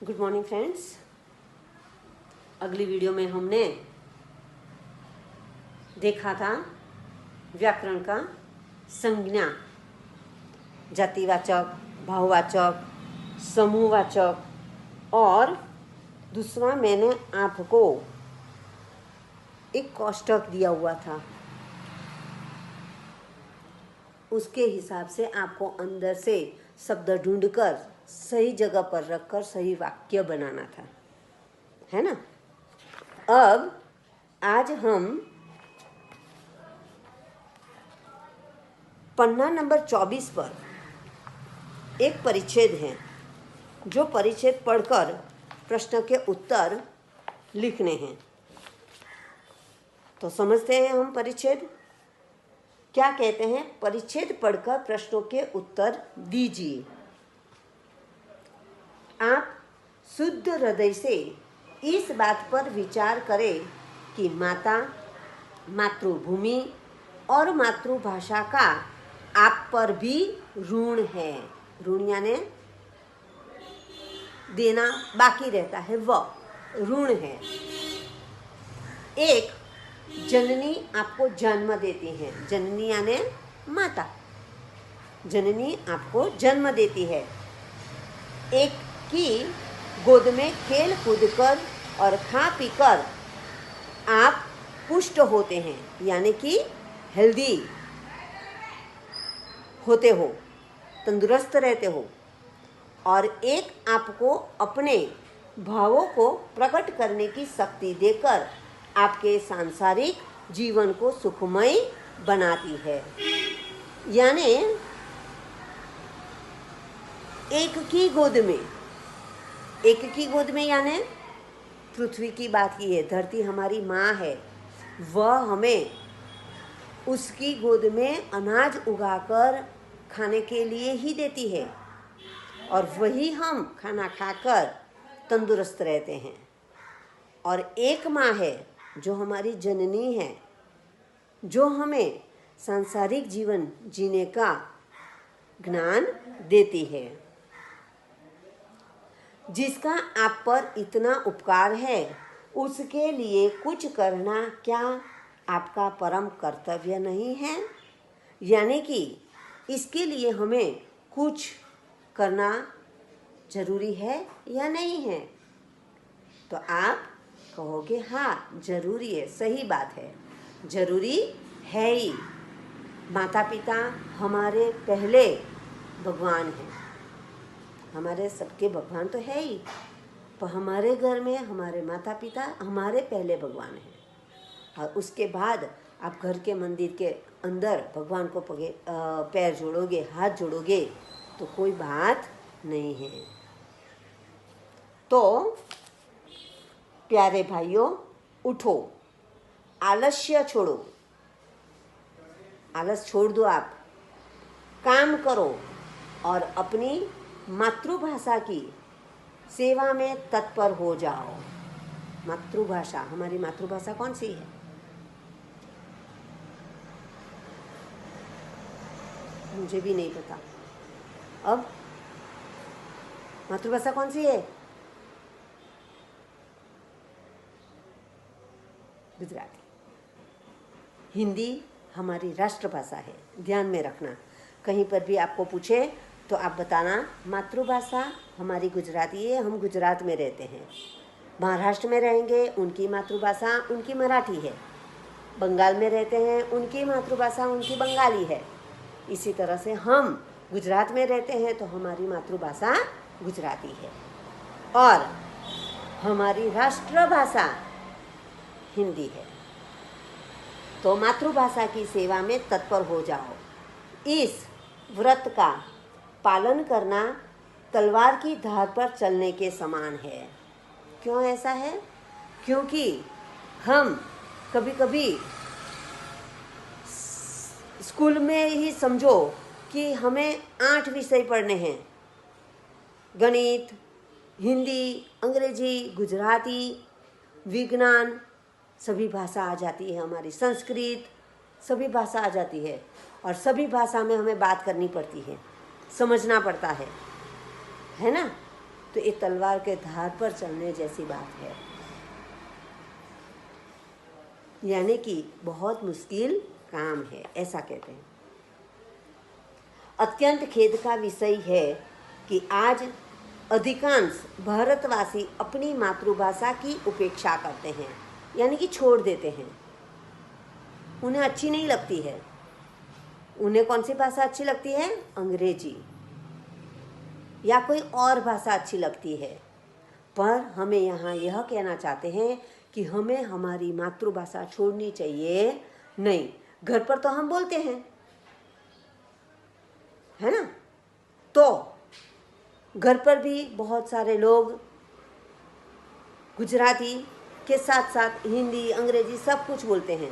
Good morning friends. अगली video में हमने देखा था व्याकरण का संज्ञा, जातिवाचक, भाववाचक, समूहवाचक और दूसरा मैंने आपको एक कोष्टक दिया हुआ था, उसके हिसाब से आपको अंदर से शब्द ढूंढकर सही जगह पर रखकर सही वाक्य बनाना था, है ना। अब आज हम पन्ना नंबर 24 पर एक परिच्छेद है, जो परिच्छेद पढ़कर प्रश्न के उत्तर लिखने हैं। तो समझते हैं हम परिच्छेद क्या कहते हैं। परिच्छेद पढ़कर प्रश्नों के उत्तर दीजिए। आप शुद्ध हृदय से इस बात पर विचार करें कि माता, मातृभूमि और मातृभाषा का आप पर भी ऋण है। ऋण यानी देना बाकी रहता है, वह ऋण है। एक जननी आपको जन्म देती है, जननी यानी माता, जननी आपको जन्म देती है। एक की गोद में खेल कूद कर और खा पी कर आप पुष्ट होते हैं, यानी कि हेल्दी होते हो, तंदुरुस्त रहते हो। और एक आपको अपने भावों को प्रकट करने की शक्ति देकर आपके सांसारिक जीवन को सुखमय बनाती है। यानी एक की गोद में यानी पृथ्वी की बात की है, धरती हमारी माँ है, वह हमें उसकी गोद में अनाज उगाकर खाने के लिए ही देती है और वही हम खाना खाकर तंदुरुस्त रहते हैं। और एक माँ है जो हमारी जननी है, जो हमें सांसारिक जीवन जीने का ज्ञान देती है। जिसका आप पर इतना उपकार है, उसके लिए कुछ करना क्या आपका परम कर्तव्य नहीं है? यानी कि इसके लिए हमें कुछ करना जरूरी है या नहीं है? तो आप कहोगे हाँ जरूरी है, सही बात है, जरूरी है ही। माता पिता हमारे पहले भगवान हैं, हमारे सबके भगवान तो है ही, पर हमारे घर में हमारे माता पिता हमारे पहले भगवान हैं। और उसके बाद आप घर के मंदिर के अंदर भगवान को पैर जोड़ोगे, हाथ जोड़ोगे तो कोई बात नहीं है। तो प्यारे भाइयों, उठो, आलस्य छोड़ो, आलस छोड़ दो, आप काम करो और अपनी मातृभाषा की सेवा में तत्पर हो जाओ। मातृभाषा, हमारी मातृभाषा कौन सी है? मुझे भी नहीं पता। अब मातृभाषा कौन सी है? गुजराती। हिंदी हमारी राष्ट्रभाषा है, ध्यान में रखना। कहीं पर भी आपको पूछे तो आप बताना मातृभाषा हमारी गुजराती है, हम गुजरात में रहते हैं। महाराष्ट्र में रहेंगे, उनकी मातृभाषा उनकी मराठी है। बंगाल में रहते हैं, उनकी मातृभाषा उनकी बंगाली है। इसी तरह से हम गुजरात में रहते हैं तो हमारी मातृभाषा गुजराती है और हमारी राष्ट्रभाषा हिंदी है। तो मातृभाषा की सेवा में तत्पर हो जाओ। इस व्रत का पालन करना तलवार की धार पर चलने के समान है। क्यों ऐसा है? क्योंकि हम कभी कभी स्कूल में ही समझो कि हमें 8 विषय पढ़ने हैं, गणित, हिंदी, अंग्रेजी, गुजराती, विज्ञान, सभी भाषा आ जाती है, हमारी संस्कृत, सभी भाषा आ जाती है और सभी भाषा में हमें बात करनी पड़ती है, समझना पड़ता है ना। तो ये तलवार के धार पर चलने जैसी बात है, यानी कि बहुत मुश्किल काम है, ऐसा कहते हैं। अत्यंत खेद का विषय है कि आज अधिकांश भारतवासी अपनी मातृभाषा की उपेक्षा करते हैं, यानी कि छोड़ देते हैं। उन्हें अच्छी नहीं लगती है। उन्हें कौन सी भाषा अच्छी लगती है? अंग्रेजी या कोई और भाषा अच्छी लगती है। पर हमें यहाँ यह कहना चाहते हैं कि हमें हमारी मातृभाषा छोड़नी चाहिए नहीं। घर पर तो हम बोलते हैं, है ना? तो घर पर भी बहुत सारे लोग गुजराती के साथ साथ हिंदी, अंग्रेजी सब कुछ बोलते हैं।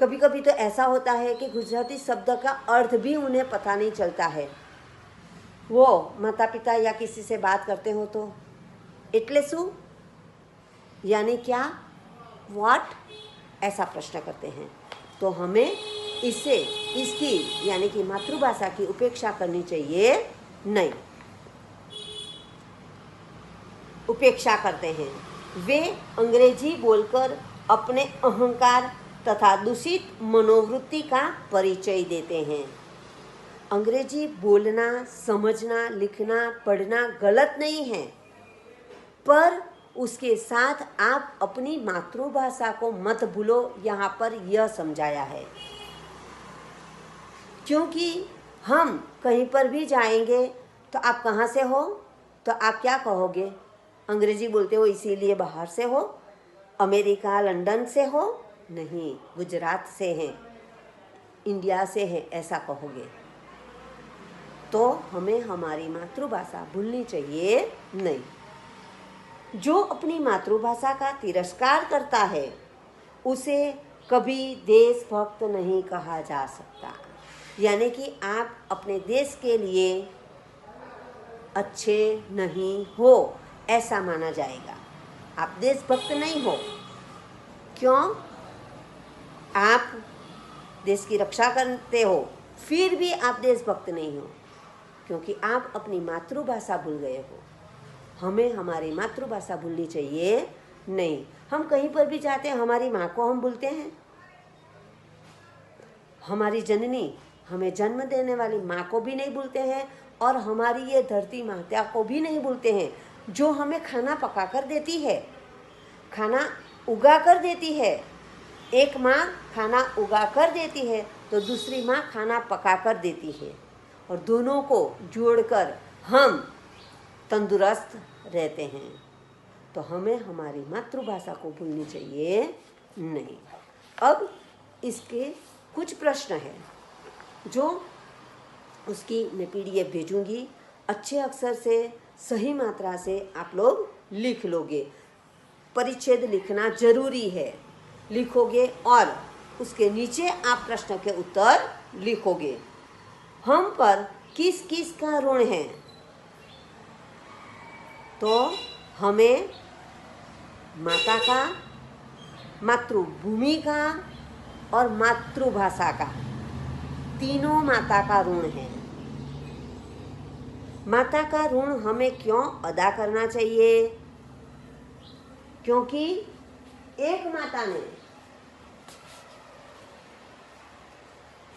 कभी कभी तो ऐसा होता है कि गुजराती शब्द का अर्थ भी उन्हें पता नहीं चलता है। वो माता पिता या किसी से बात करते हो तो एटले शू, यानी क्या, व्हाट, ऐसा प्रश्न करते हैं। तो हमें इसकी यानी कि मातृभाषा की उपेक्षा करनी चाहिए नहीं। उपेक्षा करते हैं वे अंग्रेजी बोलकर अपने अहंकार तथा दूषित मनोवृत्ति का परिचय देते हैं। अंग्रेजी बोलना, समझना, लिखना, पढ़ना गलत नहीं है, पर उसके साथ आप अपनी मातृभाषा को मत भूलो, यहाँ पर यह समझाया है। क्योंकि हम कहीं पर भी जाएंगे तो आप कहाँ से हो, तो आप क्या कहोगे? अंग्रेजी बोलते हो इसीलिए बाहर से हो, अमेरिका, लंदन से हो? नहीं, गुजरात से हैं, इंडिया से हैं, ऐसा कहोगे। तो हमें हमारी मातृभाषा भूलनी चाहिए नहीं। जो अपनी मातृभाषा का तिरस्कार करता है उसे कभी देशभक्त नहीं कहा जा सकता। यानी कि आप अपने देश के लिए अच्छे नहीं हो, ऐसा माना जाएगा। आप देशभक्त नहीं हो। क्यों? आप देश की रक्षा करते हो, फिर भी आप देशभक्त नहीं हो, क्योंकि आप अपनी मातृभाषा भूल गए हो। हमें हमारी मातृभाषा भूलनी चाहिए नहीं। हम कहीं पर भी जाते हैं, हमारी माँ को हम भूलते हैं। हमारी जननी, हमें जन्म देने वाली माँ को भी नहीं भूलते हैं, और हमारी ये धरती माता को भी नहीं भूलते हैं, जो हमें खाना पका कर देती है, खाना उगा कर देती है। एक माँ खाना उगा कर देती है तो दूसरी माँ खाना पका कर देती है, और दोनों को जोड़कर हम तंदुरुस्त रहते हैं। तो हमें हमारी मातृभाषा को भूलनी चाहिए नहीं। अब इसके कुछ प्रश्न हैं जो उसकी मैं PDF भेजूंगी। अच्छे अक्षर से, सही मात्रा से आप लोग लिख लोगे। परिच्छेद लिखना जरूरी है, लिखोगे और उसके नीचे आप प्रश्न के उत्तर लिखोगे। हम पर किस किस का ऋण है? तो हमें माता का, मातृभूमि का और मातृभाषा का, तीनों माता का ऋण है। माता का ऋण हमें क्यों अदा करना चाहिए? क्योंकि एक माता ने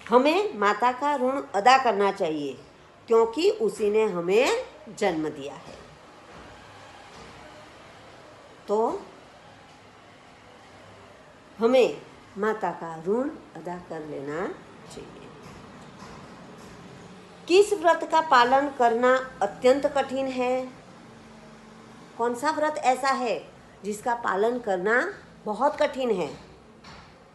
हमें माता का ऋण अदा करना चाहिए, क्योंकि उसी ने हमें जन्म दिया है। तो हमें माता का ऋण अदा कर लेना चाहिए। किस व्रत का पालन करना अत्यंत कठिन है? कौन सा व्रत ऐसा है जिसका पालन करना बहुत कठिन है?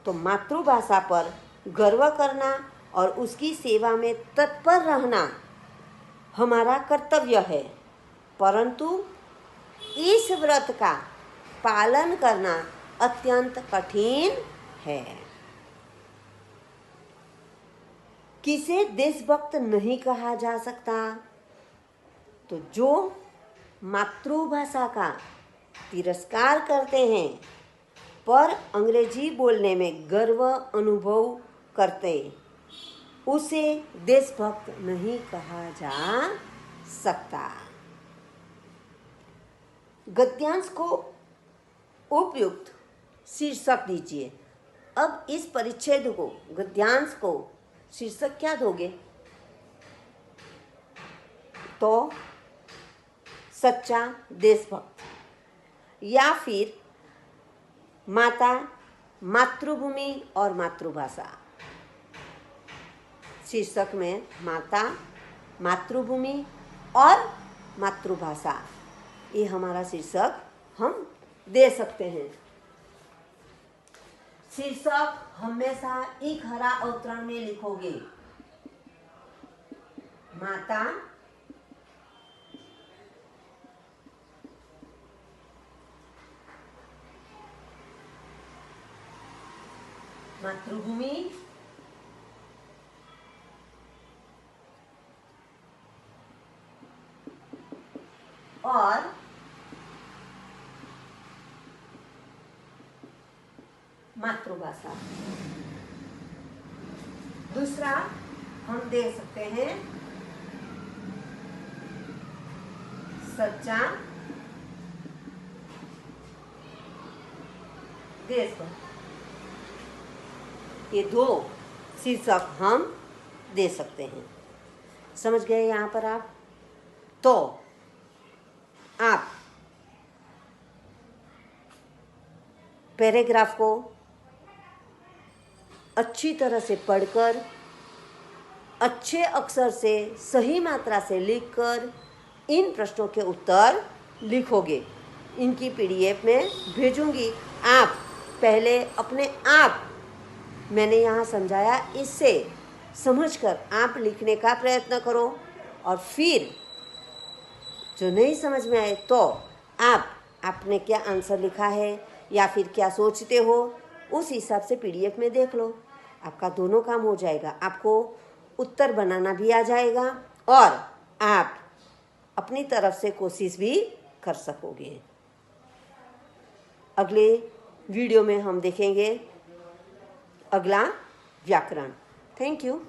तो मातृभाषा पर गर्व करना और उसकी सेवा में तत्पर रहना हमारा कर्तव्य है, परंतु इस व्रत का पालन करना अत्यंत कठिन है। किसे देशभक्त नहीं कहा जा सकता? तो जो मातृभाषा का तिरस्कार करते हैं पर अंग्रेजी बोलने में गर्व अनुभव करते, उसे देशभक्त नहीं कहा जा सकता। गद्यांश को उपयुक्त शीर्षक दीजिए। अब इस परिच्छेद को, गद्यांश को शीर्षक क्या दोगे? तो सच्चा देशभक्त, या फिर माता, मातृभूमि और मातृभाषा। शीर्षक में माता, मातृभूमि और मातृभाषा, ये हमारा शीर्षक हम दे सकते हैं। शीर्षक हमेशा एक हरा अवतरण में लिखोगे। माता, मातृभूमि और मातृभाषा। दूसरा हम दे सकते हैं सच्चा देशभक्त। ये दो शीर्षक हम दे सकते हैं। समझ गए यहाँ पर आप? तो आप पैराग्राफ को अच्छी तरह से पढ़कर, अच्छे अक्षर से, सही मात्रा से लिखकर इन प्रश्नों के उत्तर लिखोगे। इनकी PDF में भेजूंगी। आप पहले अपने आप, मैंने यहाँ समझाया, इससे समझकर आप लिखने का प्रयत्न करो, और फिर जो नहीं समझ में आए तो आपने क्या आंसर लिखा है या फिर क्या सोचते हो, उस हिसाब से PDF में देख लो। आपका दोनों काम हो जाएगा। आपको उत्तर बनाना भी आ जाएगा और आप अपनी तरफ से कोशिश भी कर सकोगे। अगले वीडियो में हम देखेंगे अगला व्याकरण। Thank you.